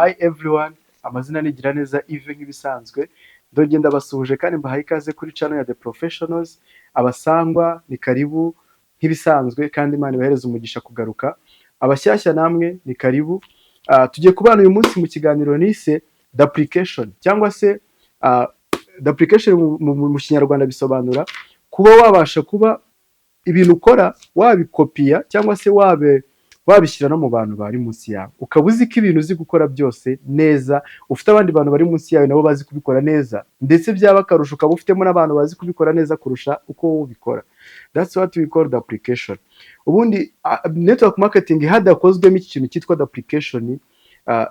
Hi everyone, amazina ni Giraneza Yves nk'ibisanzwe, ndongenda basuhuje kandi mbahaye ikaze kuri channel ya The Professionals. Abasangwa ni karibu nk'ibisanzwe kandi Imana ibahereza umugisha kugaruka. Abashyashya namwe ni karibu. Tugiye kubana uyu munsi mu kiganiro nise Duplication cyangwa se Duplication mu Kinyarwanda bisobanura kuba wabasha kuba ibintu ukora wabikopiya cyangwa se wabishyira no mu bantu bari munsi yawe, ukaba uzi ko ibintu uzi gukora byose neza, ufite abandi bantu bari munsi yawe nabo bazi kubikora neza, ndetse byaba akarusho ukaba ufitemo n'abantu bazi kubikora neza kurusha uko wowe ubikora. That's what we call duplication. Ubundi network marketing hadakozwemo iki kintu cyitwa duplication,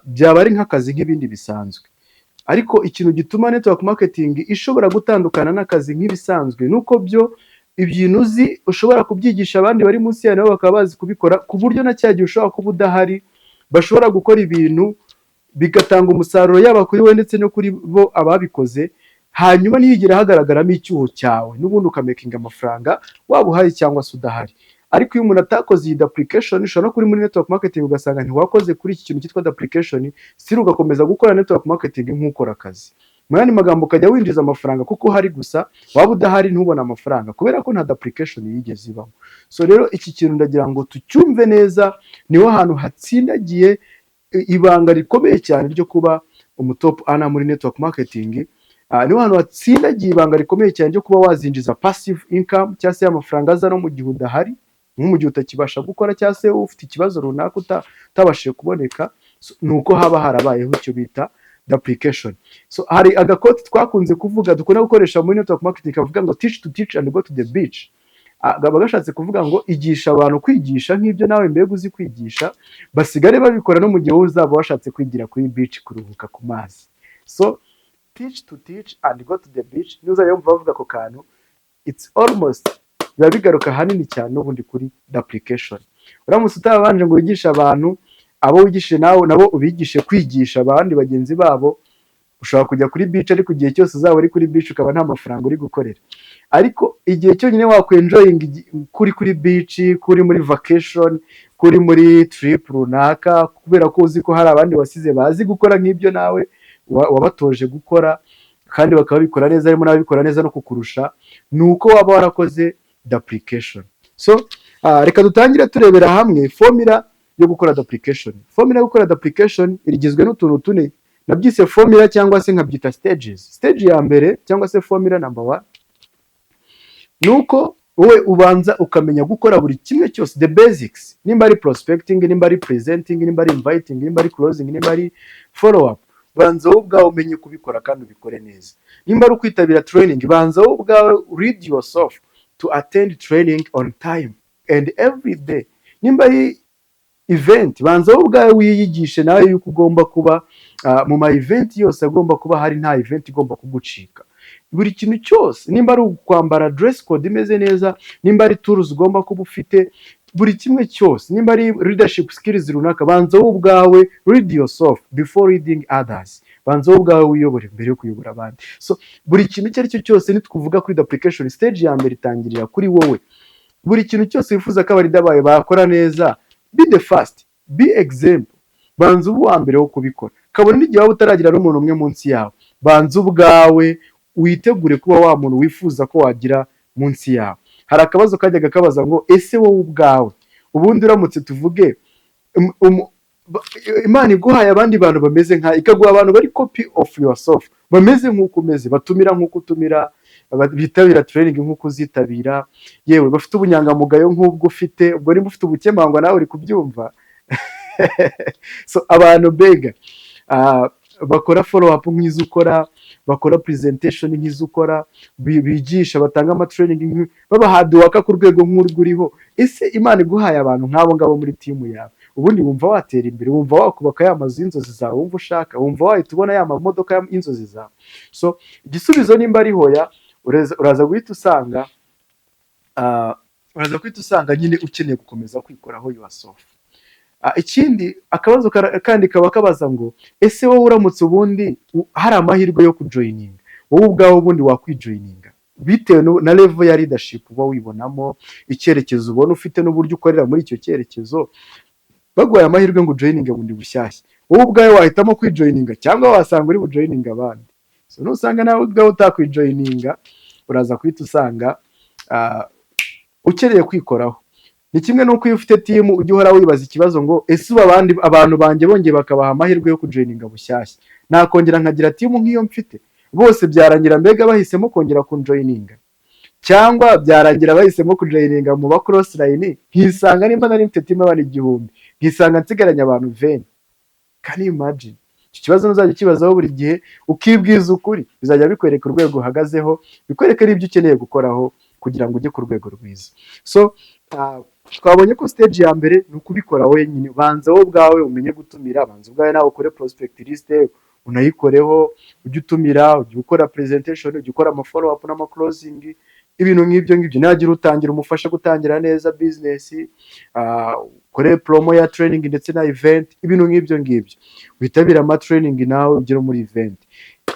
byaba ari nk'akazi nk'ibindi bisanzwe. Ariko ikintu gituma network marketing ishobora gutandukana n'akazi nk'ibisanzwe nuko byo ibintu uzi ushobora kubyigisha abandi bari munsi yawe nabo bakaba bazi kubikora, ku buryo na cyagihe ushobora kuba udahari bashobora gukora ibintu bigatanga umusaruro yaba kuri we ndetse no kuri bo ababikoze, hanyuma ntiyigire hagaragaramo icyuho cyawe n'ubundi ukamakinga amafaranga waba uhari cyangwa se udahari. Ariko iyo umuntu atakoze iyi duplication, ushobora no kuri muri network marketing ugasanga ntiwakoze kuri iki kintu cyitwa duplication, siri ugakomeza gukora network marketing nk'ukora akazi. Mu yandi magambo ukajya winjiza amafaranga kuko uhari gusa, waba udahari ntubone amafaranga kubera ko nta duplication yigeze ibaho. So rero iki kintu ndagira ngo tucyumve neza, niho hantu hatsindagiye ibanga rikomeye cyane ryo kuba umutop ana muri network marketing. Niho hantu hatsindagiye ibanga rikomeye cyane ryo kuba wazinjiza passive income cyangwa se amafaranga aza no mu gihe udahari, mu gihe utakibasha gukora cyangwa se ufite ikibazo runaka utabashije kuboneka. Nuko haba harabayeho icyo bita duplication. So hari agakoti twakunze kuvuga dukunda gukoresha muri network marketing kavuga ngo teach to teach and go to the beach. Gaba gashatse kuvuga ngo igisha abantu kwigisha nk'ibyo nawe mbega uzi kwigisha, basigare babikora no mu gihe uzaba washatse kwigira kuri beach kuruhuka ku mazi. So teach to teach and go to the beach, nizo yumva bavuga ko kantu, it's almost biba bigaruka hanini cyane n'ubundi kuri duplication. Uramutse utabanje ngo wigisha abantu, abo wigishije nawe nabo ubigishe kwigisha abandi bagenzi babo, ushobora kujya kuri beach ariko igihe cyose uzaba uri kuri beach ukaba nta mafaranga uri gukorera. Ariko igihe cyonyine wakwenjoying kuri beach, kuri muri vacation, kuri muri trip runaka, kubera ko uzi ko hari abandi wasize bazi gukora nk'ibyo nawe wabatoje gukora kandi bakaba bikora neza, harimo n'ababikora neza no kukurusha, nuko waba warakoze duplication. So reka dutangire turebera hamwe formula yo gukora duplication. Formula yo gukora duplication irigizwe n'utuntu tune, nabyise formula cyangwa se nkabyita stages. Stage ya mbere cyangwa se formula number 1 nuko wowe ubanza ukamenya gukora buri kimwe cyose, the basics. Nimba ari prospecting, nimba ari presenting, nimba ari inviting, nimba ari closing, nimba ari follow up, banza wowe ubwawe umenye kubikora kandi ubikore neza. Nimba ari kwitabira training, banza wowe ubwawe read yourself to attend training on time and every day. Nimba ari event, banza wowe ubwawe wiyigishe nawe yuko ugomba kuba mu ma event yose agomba kuba hari, nta event igomba kugucika. Buri kintu cyose, nimba ari kwambara dress code imeze neza, nimba ari tools ugomba kuba ufite, buri kimwe cyose, nimba ari leadership skills runaka, banza wowe ubwawe read yourself before reading others. Banza wowe ubwawe wiyobore mbere yo kuyobora abandi. So buri kintu icyo ari cyo cyose nitukuvuga kuri duplication, stage ya mbere itangirira kuri wowe. Buri kintu cyose wifuza ko abarida bawe bakora neza, be the first, be example. Banza ubu wa mbere wo kubikora, kabone n'igihe waba utaragira n'umuntu umwe munsi yawe, banza ubwawe witegure kuba wa muntu wifuza ko wagira munsi yawe. Hari akabazo kajyaga kabaza ngo ese wowe ubwawe ubundi uramutse tuvuge Imana iguhaye abandi bantu bameze nka, ikaguha abantu bari copy of yourself, bameze nk'uko umeze, batumira nk'uko utumira, bitabira training nk'uko uzitabira, yewe bafite ubunyangamugayo nk'ubwo ufite, ubwo nimba ufite ubukemangwa nawe uri kubyumva. So abantu bega bakora follow up nk'izo ukora, bakora presentation nk'izo ukora, bigisha, batanga ama training, baba hard work ku rwego nk'urwuriho. Ese Imana iguhaye abantu nk'abo ngabo muri team yawe, ubundi wumva watera imbere, wumva wakubaka ya mazu y'inzozi zawe wumva ushaka, wumva wahita ubona ya mamodoka y'inzozi zawe? So igisubizo nimba ari hoya, uraza guhita usanga nyine ukeneye gukomeza kwikoraho yourself. Ikindi akabazo kandi kaba kabaza ngo ese wowe uramutse ubundi hari amahirwe yo kujoininga, wowe ubwawe ubundi wakwijoininga bitewe na level ya leadership uba wibonamo, icyerekezo ubona ufite n'uburyo ukorera muri icyo cyerekezo, baguhaye amahirwe ngo ujoyininge bundi bushyashya, wowe ubwawe wahitamo kwijoyininga cyangwa wasanga uri bujoyininga abandi. So nusanga nawe ubwawe utakwijoyininga, uraza guhita usanga ukeneye kwikoraho. Ni kimwe n'uko iyo ufite timu ujya uhora wibaza ikibazo ngo ese ubu abantu banjye bongeye bakabaha amahirwe yo kujoyininga bushyashya, nakongera nkagira timu nk'iyo mfite, bose byarangira mbega bahisemo kongera kunjoyininga, cyangwa byarangira bahisemo kujoyininga mu ba cross line, nkisanga nimba nari mfite timu y'abantu 1000 nkisanga nsigaranye abantu 20. Can you imagine? Iki kibazo nuzajya kibazaho buri gihe ukibwiza ukuri, bizajya bikwereka urwego uhagazeho, bikwereka n'ibyo ukeneye gukoraho kugira ngo ujye ku rwego rwiza. So twabonye ko stage ya mbere ni ukubikora wenyine. Banza wowe ubwawe umenye gutumira, banza ubwawe nawe ukore prospect list, unayikoreho, ujye utumira, ujye ukora presentation, ujye ukora ama follow up n'ama closing, ibintu nk'ibyo ngibyo. Nagira utangira umufasha gutangira neza business, ukore promo ya training ndetse na event, ibintu nk'ibyo ngibyo. Witabira ama training nawe ugere muri event.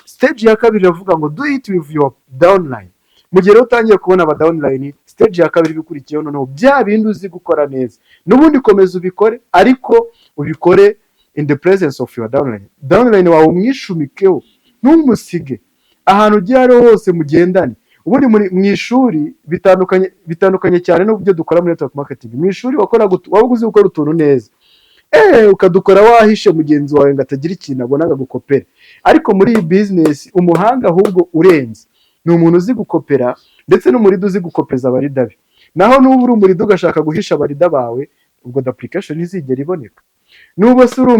Stage ya kabiri iravuga ngo do it with your downline. Mu gihe utangiye kubona aba downline, stage ya kabiri bikurikiyeho noneho bya bindi uzi gukora neza, n'ubundi komeza ubikore, ariko ubikore in the presence of your downline. Downline wawe umwishumikeho, ntumusige ahantu ugiye ari hose, mugendane. Ubundi mu ishuri bitandukanye cyane n'uburyo dukora muri network marketing. Mu ishuri waba uzi gukora utuntu neza, ukadukora wahishe mugenzi wawe ngo atagira ikintu abona agakopera. Ariko muri iyi business umuhanga ahubwo urenze ni umuntu uzi gukopera, ndetse n'umuridi uzi gukopeza abarida be. Naho n'ubu uri umuridi ugashaka guhisha abarida bawe, ubwo application izigera iboneka. N'ubu se uri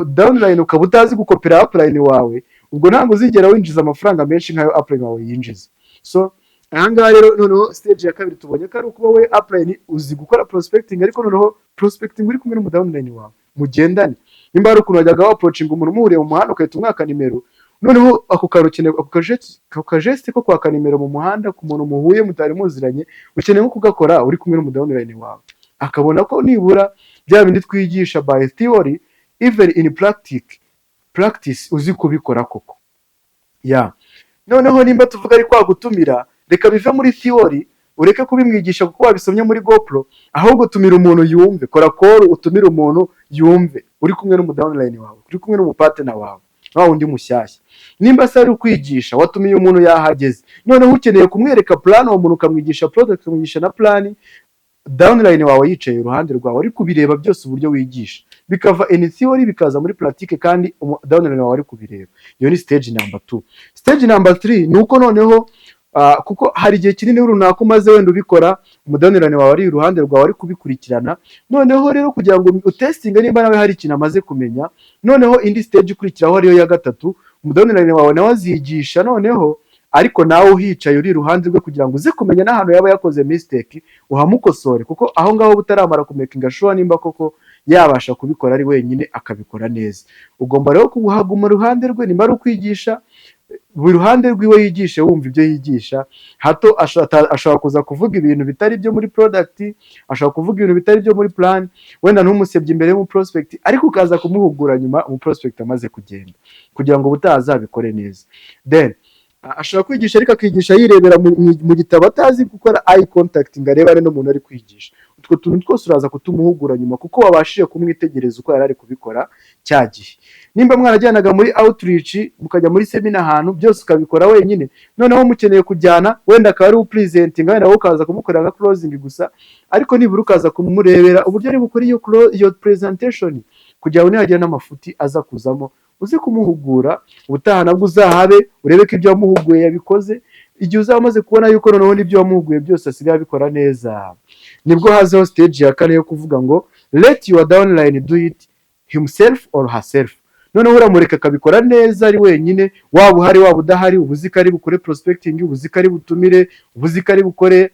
downline ukaba utazi gukopera upline wawe, ubwo ntabwo uzigera winjiza amafaranga menshi nk'ayo upline wawe yinjiza. So ahangaha rero noneho stage ya kabiri tubonye ko ari ukuba we upline uzi gukora prospecting, ariko noneho prospecting uri kumwe n'umudownline wawe, mugendane. Nimba hari ukuntu wajyaga approaching umuntu umuhuriye mu muhanda ukahita umwaka nimero, noneho ako kajeste ko kwaka nimero mu muhanda ku muntu muhuye mutari muziranye, ukeneye nko kugakora uri kumwe n'umudownline wawe, akabona ko nibura bya bindi twigisha by theory even in practice uzi kubikora koko. Noneho nimba tuvuga ari kwa gutumira, reka bive muri theory, ureke kubimwigisha kuko wabisomye muri GoPro, ahubwo tumira umuntu yumve. Kora call utumira umuntu yumve, uri kumwe n'umudownline wawe, uri kumwe n'umupartner wawe, nawe undi mushyashya. Nimba se ari ukwigisha, watumiye umuntu yahageze, noneho ukeneye kumwereka plan, uwo muntu ukamwigisha product, ukamwigisha na plan, downline wawe yicaye iruhande rwawe ari kubireba byose uburyo wigisha, bikava in theory bikaza muri pratique, kandi downline wawe ari kubireba. Iyo ni stage number 2. Stage number 3 ni uko noneho kuko hari igihe kinini runaka umaze wenda ubikora, umudownline wawe ari iruhande rwawe ari kubikurikirana, noneho rero kugira ngo utestinge nimba nawe hari ikintu amaze kumenya, noneho indi stage ikurikiraho ariyo ya gatatu, umudownline wawe nawe azigisha noneho, ariko nawe uhicaye uri iruhande rwe kugira ngo uze kumenya n'ahantu yaba yakoze mistake uhamukosore, kuko aho ngaho butaramara kumakinga sure nimba koko yabasha kubikora ari wenyine akabikora neza. Ugomba rero kuhaguma iruhande rwe, nimba ari ukwigisha buri ruhande rwiwe yigishe wumva ibyo yigisha. Hato ashobora kuza kuvuga ibintu bitari byo muri product, ashobora kuvuga ibintu bitari byo muri plan, wenda ntumusebye imbere mu prospect, ariko ukaza kumuhugura nyuma mu prospect amaze kugenda, kugira ngo ubutazabikore neza. Then ashobora kwigisha ariko akigisha yirebera mu gitabo, atazi gukora eye contact ngo arebe n'umuntu ari kwigisha. Utwo tuntu twose uraza kutumuhugura nyuma, kuko wabashije kumwitegereza uko yari ari kubikora cya gihe. Nimba mwarajyanaga muri outreach mukajya muri seminar ahantu, byose ukabikora wenyine, noneho mukeneye kujyana wenda akaba ari presenting, wenda wowe ukaza kumukorera nka closing gusa, ariko nibura ukaza kumurebera uburyo ari bukora iyo presentation, kugira ngo nihagira n'amafuti aza kuzamo uze kumuhugura. Ubutaha nabwo uzahabe urebe ko ibyo wamuhuguye yabikoze. Igihe uzaba umaze kubona yuko noneho n'ibyo wamuhuguye byose asigaye abikora neza, nibwo hazaho stage ya kane yo kuvuga ngo let your downline do it himself or herself. Noneho uramureka akabikora neza ari wenyine, waba uhari waba udahari, ubuzi ko ari bukore prospecting, ubuzi ko ari butumire, ubuzi ko ari bukore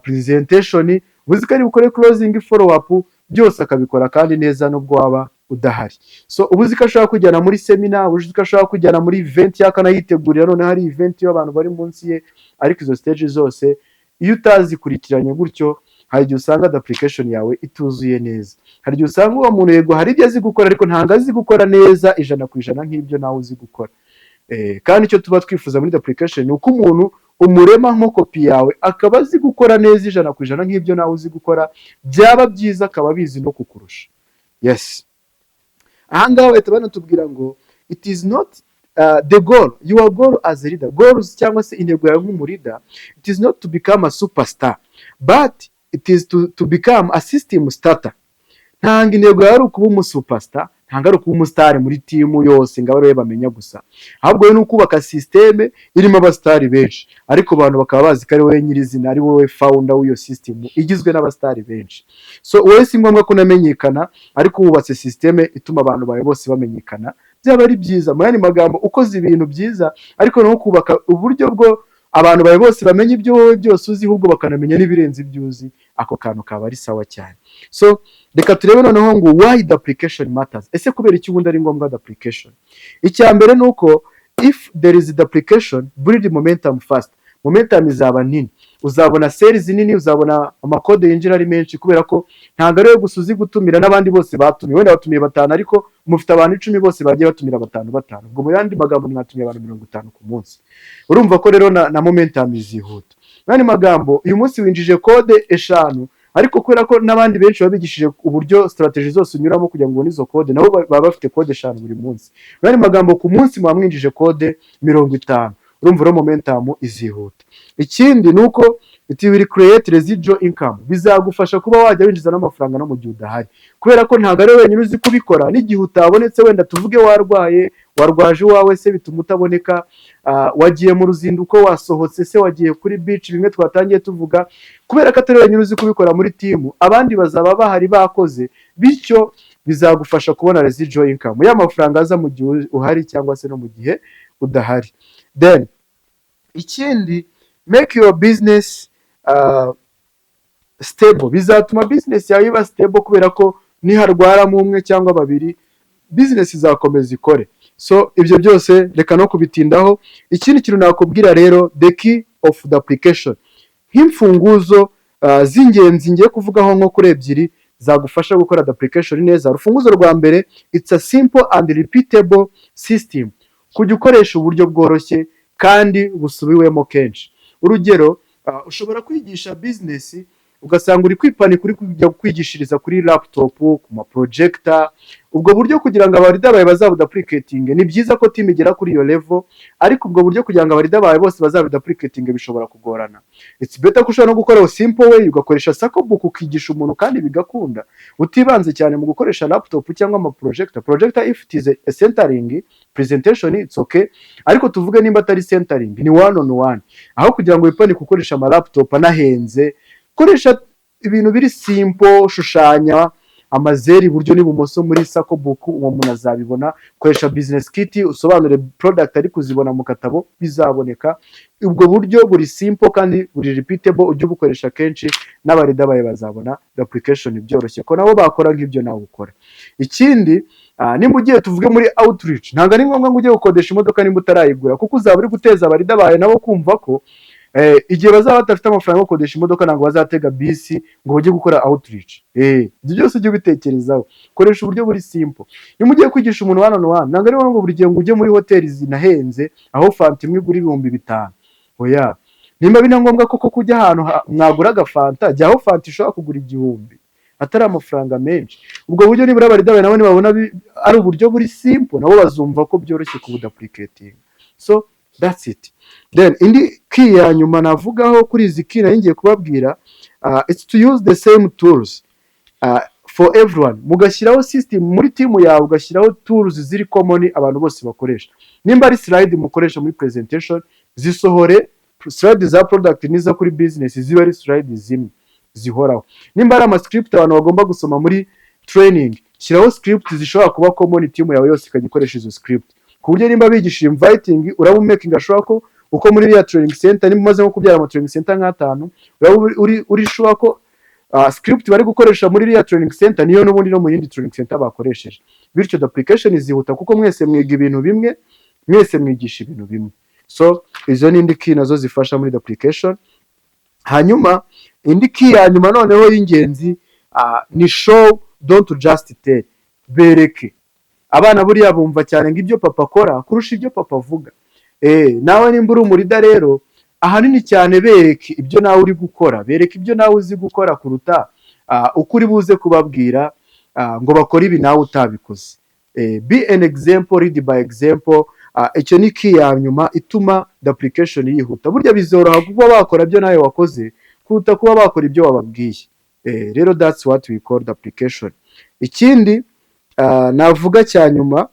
presentation, ubuzi ko ari bukore closing, follow up, byose akabikora kandi neza nubwo waba udahari. So ubuzi ko ashobora kujyana muri seminar, ubuzi ko ashobora kujyana muri event yakanayitegurira, none hari event y'abantu bari munsi ye. Ariko izo stage zose iyo utazikurikiranye gutyo, hari igihe usanga application yawe ituzuye neza. Hari igihe usanga uwo muntu yego hari ibyo azi gukora, ariko ntabwo azi gukora neza 100% nk'ibyo nawe uzi gukora. Kandi icyo tuba twifuza muri application ni uko umuntu umurema nko kopi yawe akaba azi gukora neza 100% nk'ibyo nawe uzi gukora, byaba byiza akaba bizi no kukurusha. yes. Ahangaha bahita banatubwira ngo it is not the goal, your goal as a leader, goals cyangwa se intego yawe nk'umurida, it is not to become a superstar but it is to become a system starter. Ntabwo intego yawe ari ukuba umusupasita, ntabwo ari ukuba umusitari muri timu yose ngo abe ariwe bamenya gusa, ahubwo ni ukubaka sisiteme irimo abasitari benshi ariko abantu bakaba bazi ko ari wowe nyirizina, ari wowe founder w'iyo sisitemu igizwe n'abasitari benshi. So wowe si ngombwa ko unamenyekana, ariko wubatse sisiteme ituma abantu bawe bose bamenyekana, byaba ari byiza. Mu yandi magambo, ukoze ibintu byiza ariko no kubaka uburyo bwo abantu bawe bose bamenye ibyo wowe byose uzi, ahubwo bakanamenya n'ibirenze ibyo uzi, ako kantu kaba ari sawa cyane. So reka turebe noneho ngo why the application matters. Ese kubera iki ubundi ari ngombwa the application? Icya mbere ni uko if there is the application, build momentum fast. Momentum izaba nini, uzabona sales nini, uzabona amakode yinjira ari menshi, kubera ko ntabwo ari we gusa uzi gutumira, n'abandi bose batumiye. Wenda batumiye 5 ariko mufite abantu 10 bose bagiye batumira 5. Ubwo mu yandi magambo mwatumiye abantu 50 ku munsi. Urumva ko rero na momentum izihuta. Nani magambo, uyu munsi winjije kode 5, ariko kubera ko n'abandi benshi babigishije uburyo strategy zose unyuramo kugira ngo ubone izo kode, nabo baba bafite kode 5 buri munsi. Nani magambo, ku munsi mwamwinjije kode 50. Urumva rero momentum izihuta. Ikindi ni uko it will create residual income, bizagufasha kuba wajya winjiza n'amafaranga no mu gihe udahari, kubera ko ntabwo ari wenyine uzi kubikora. N'igihe utabonetse, wenda tuvuge warwaje iwawe se bituma utaboneka, wagiye mu ruzinduko, wasohotse se, wagiye kuri beach, bimwe twatangiye tuvuga, kubera ko atari wenyine uzi kubikora muri timu, abandi bazaba bahari bakoze, bityo bizagufasha kubona residual income y'amafaranga aza mu gihe uhari cyangwa se no mu gihe udahari. Then ikindi, make your business stable. Bizatuma business yawe iba stable, kubera ko niharwaramo umwe cyangwa babiri, business izakomeza ikore. So ibyo byose reka no kubitindaho. Ikindi kintu nakubwira rero, the key of the application, nk'imfunguzo z'ingenzi ngiye kuvugaho nko kuri 2 zagufasha gukora the application neza. Urufunguzo rwa mbere, it's a simple and repeatable system, kujya ukoresha uburyo bworoshye kandi busubiwemo kenshi. Urugero, ushobora kwigisha business ugasanga uri kwipanika, uri kujya kwigishiriza kuri laptop, ku ma projector. Ubwo buryo kugira ngo abarida bawe bazabudaplicating, ni byiza ko team igera kuri iyo level, ariko ubwo buryo kugira ngo abarida bawe bose bazabudaplicating bishobora kugorana. It's better ko ushobora no gukora simple way, ugakoresha Sakobook ukigisha umuntu kandi bigakunda, utibanze cyane mu gukoresha laptop cyangwa ama projector. If it is a centering presentation, it's okay, ariko tuvuge nimba atari centering, ni one on one, aho kugira ngo wipanike ukoresha ama laptop anahenze, koresha ibintu biri simple, shushanya amazeri iburyo n'ibumoso muri Sakobook, uwo muntu azabibona. Koresha business kit, usobanure product ari kuzibona mu katabo, bizaboneka. Ubwo buryo buri simple kandi buri repeatable, ujye ubukoresha kenshi, n'abarida bawe bazabona the application byoroshye ko nabo bakora nk'ibyo nawe ukora. Ikindi, nimba ugiye tuvuge muri outreach, ntabwo ari ngombwa ngo ujye gukodesha imodoka nimba utarayigura, kuko uzaba uri guteza abarida bawe nabo kumva ko igihe bazaba badafite amafaranga yo gukodesha imodoka, ntabwo bazatega bisi ngo bajye gukora outreach. Ibyo byose ujye ubitekerezaho. Koresha uburyo buri simple. Niba ugiye kwigisha umuntu one on one, ntabwo ari ngombwa buri gihe ngo ujye muri hoteli zinahenze aho fanta imwe igura 5,000. Oya, nimba bina ngombwa koko kujya ahantu mwagura agafanta, jya aho fanta ishobora kugura 1,000 atari amafaranga menshi. Ubwo buryo nibura abarida bawe nabo nibabona ari uburyo buri simple, nabo bazumva ko byoroshye kubudaplicating. So that's it. Then indi key ya nyuma navugaho kuri izi key ngiye kubabwira, it's to use the same tools for everyone. Mugashyiraho system muri team yawe, ugashyiraho tools ziri common abantu bose bakoresha. Nimba ari slide mukoresha muri presentation, zisohore slide za product niza kuri business, ziba ari slide zimwe zihoraho. Nimba ari ama script abantu bagomba gusoma muri training, shyiraho script zishobora kuba common team yawe yose ikagikoresha izo script, ku buryo nimba bigisha inviting, uraba making ashobora ko uko muri ya training center, nimba umaze nko kubyara ama training center nk'atanu, uraba uri sure ko script bari gukoresha muri ya training center niyo n'ubundi no mu yindi training center bakoresheje. Bityo the application izihuta kuko mwese mwiga ibintu bimwe, mwese mwigisha ibintu bimwe. So izo ni indi key nazo zifasha muri the application. Hanyuma indi key ya nyuma noneho y'ingenzi, ni show, don't just tell. Bereke. Abana buriya bumva cyane ngo ibyo papa akora kurusha ibyo papa avuga. Nawe nimba uri umurida rero, ahanini cyane bereke ibyo nawe uri gukora, bereke ibyo nawe uzi gukora kuruta uko uri buze kubabwira ngo bakore ibi nawe utabikoze. Be an example, lead by example. Icyo ni key ya nyuma ituma the application yihuta. Burya bizoroha kuba bakora byo nawe wakoze kuruta kuba bakora ibyo wababwiye. Rero that's what we call the application. Ikindi navuga cya nyuma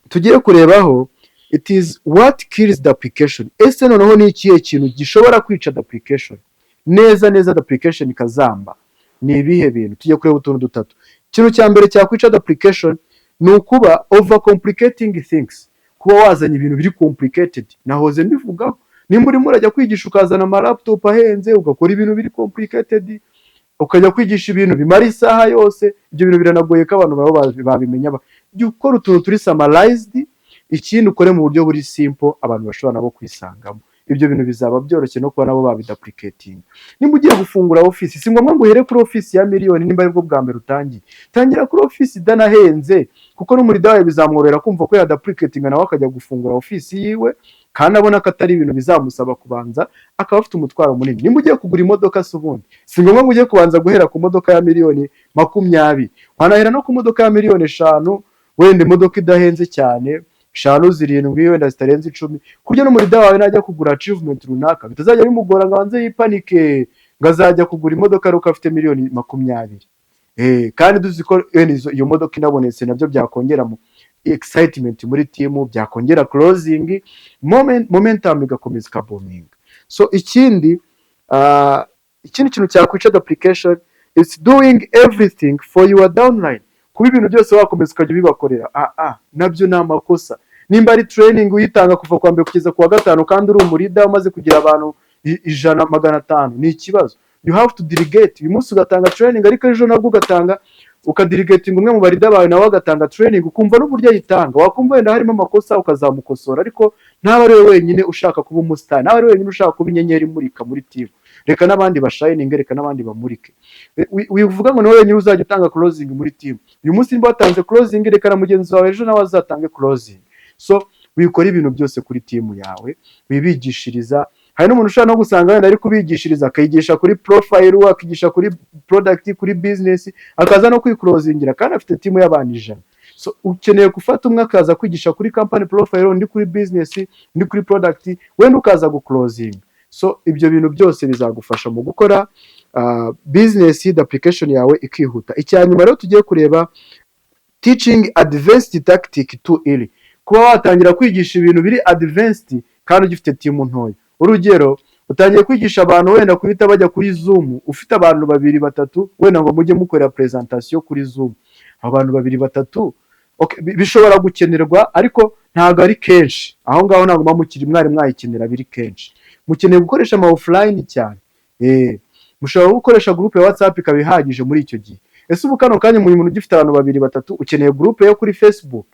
tugiye kurebaho, it is what kills the application. Ese noneho ni ikihe kintu gishobora kwica the application neza the application ikazamba? Ni ibihe bintu? Tugiye kureba utuntu dutatu. Ikintu cya mbere cyakwica the application ni ukuba over complicating things, kuba wazanye ibintu biri complicated. Nahoze mbivugaho, nimba urimo urajya kwigisha ukazana laptop ahenze ugakora ibintu biri complicated, ukajya kwigisha ibintu bimara isaha yose, ibyo bintu biranagoye ko abantu babo babimenya. Jya ukora utuntu turi summarized, ikindi ukore mu buryo buri simple abantu bashobora nabo kwisangamo. Ibyo bintu bizaba byoroshye no kuba nabo babiduplicating. Nimba ugiye gufungura office, si ngombwa ngo uhere kuri office ya miliyoni nimba aribwo bwa mbere utangiye. Tangira kuri office idanahenze, kuko n'umuri dawe bizamworera kumva ko yaduplicating nawe akajya gufungura office yiwe, kandi abona ko atari ibintu bizamusaba kubanza akaba afite umutwaro munini. Nimba ugiye kugura imodoka s'ubundi, si ngombwa ngo ugiye kubanza guhera ku modoka ya miliyoni 20, wanahera no ku modoka ya miliyoni 5, wenda imodoka idahenze cyane, 5, 7 wenda zitarenze 10, kuryo no muri dawe najya kugura achievement runaka bitazajya bimugora ngo banze yipanike ngazajya kugura imodoka ruko afite miliyoni 20. Kandi duzi ko iyo modoka inabonetse nabyo byakongera mu excitement muri team, byakongera closing momentum igakomeza kabooming. So ikindi kintu cyakwica the application is doing everything for your downline. Kuba ibintu byose wakomeza ukajya bibakorera, nabyo ni amakosa. Nimba ari training uyitanga kuva kwa mbere kugeza ku wa 5 kandi uri umurida umaze kugira abantu 100 500, ni ikibazo. You have to delegate. Uyu munsi ugatanga training ariko ejo nabwo ugatanga ukadelegating umwe mu barida bawe nawe agatanga training, ukumva n'uburyo yitanga, wakumva wenda harimo amakosa ukazamukosora, ariko ntaba ari we wenyine ushaka kuba umustar, ntaba ari we wenyine ushaka kuba inyenyeri imurika muri team. Reka n'abandi bashining, reka n'abandi bamurike. Wivuga ngo ni wowe wenyine uzajya utanga closing muri team. Uyu munsi nimba watanze closing, reka na mugenzi wawe ejo nawe azatange closing. So wikora ibintu byose kuri team yawe, wibigishiriza. Hari n'umuntu ushaka no gusanga wenda ari kubigishiriza akayigisha kuri profile, akigisha kuri product, kuri business, akaza no kwiclosingira kandi afite team y'abantu 100. So ukeneye gufata umwe akaza kwigisha kuri company profile, ndi kuri business, ndi kuri product, wenda ukaza guclosing. So ibyo bintu byose bizagufasha mu gukora business the application yawe ikihuta. Icyanyuma rero tugiye kureba teaching advanced tactic too early. Kuba watangira kwigisha ibintu biri advanced kandi ugifite team ntoya. Urugero, utangiye kwigisha abantu wenda kuhita bajya kuri Zoom, ufite abantu 2 3, wenda ngo mujye mukorera presentation kuri Zoom. Abantu 2 3, okay, bishobora gukenerwa ariko ntago ari kenshi. Aho ngaho ntago mukiri mwari mwayikenera biri kenshi. Mukeneye gukoresha ama offline cyane. Mushobora gukoresha group ya WhatsApp ikabihagije muri icyo gihe. Ese ubu kano kanya mu muntu ugifite abantu 2 3, ukeneye group yo kuri Facebook.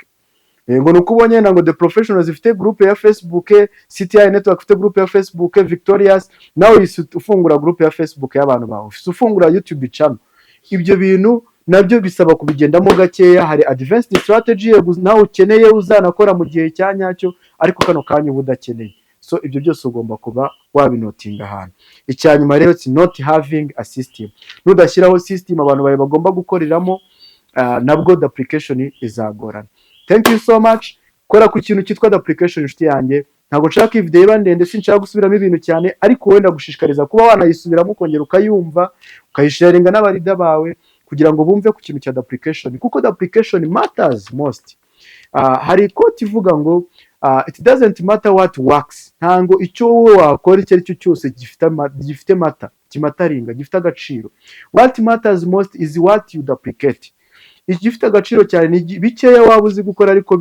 Ngo nukubonye ngo the professionals ifite group ya Facebook, CTI network ifite group ya Facebook, Victorious nawe ufungura group ya Facebook y'abantu bawe, ufungura YouTube channel. Ibyo bintu nabyo bisaba kubigendamo gakeya. Hari advanced strategy nawe ukeneye uzanakora mu gihe cyanyacyo, ariko kano kanya ubudakeneye. So ibyo byose ugomba kuba wabinotinga ahantu. Icyanyuma rero it's not having a system. Nudashyiraho system abantu bawe bagomba gukoreramo, nabwo the application izagorana. Thank you so much. Kora ku kintu cyitwa the application inshuti yanjye. Ntago nshaka iyi video iba ndende, sinshaka gusubiramo ibintu cyane, ariko wenda gushishikariza kuba wanayisubiramo ukongera ukayumva, ukayisharinga n'abarida bawe kugira ngo bumve ku kintu cya the application, kuko the application matters most. Hari quote ivuga ngo it doesn't matter what works. Ntango icyo wowe wakora icyo ari cyo cyose gifite mata, kimataringa, gifite agaciro. What matters most is what you duplicate. Igifite agaciro cyane ni bikeya waba uzi gukora, ariko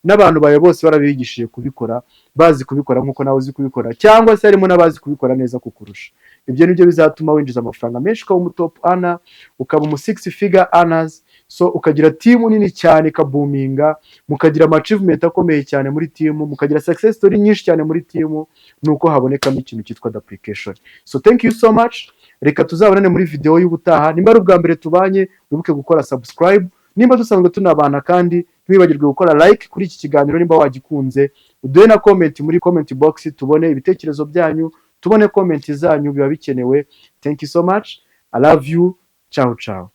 n'abantu bawe bose barabigishije kubikora, bazi kubikora nkuko nawe uzi kubikora, cyangwa se harimo n'abazi kubikora neza kukurusha. Ibyo nibyo bizatuma winjiza amafaranga menshi, ukaba mu top earner, ukaba mu 6 figure earners. So ukagira team nini cyane kaboominga, mukagira achievement akomeye cyane muri team, mukagira success story nyinshi cyane muri team, nuko habonekamo ikintu cyitwa the application. So thank you so much. Reka tuzabonane muri video y'ubutaha. Nimba ari ubwa mbere tubanye, wibuke gukora subscribe. Nimba dusanzwe tunabana kandi ntiwibagirwe gukora like kuri iki kiganiro nimba wagikunze. Uduhe na comment muri comment box, tubone ibitekerezo byanyu, tubone comment zanyu, biba bikenewe. Thank you so much. I love you. Ciao ciao.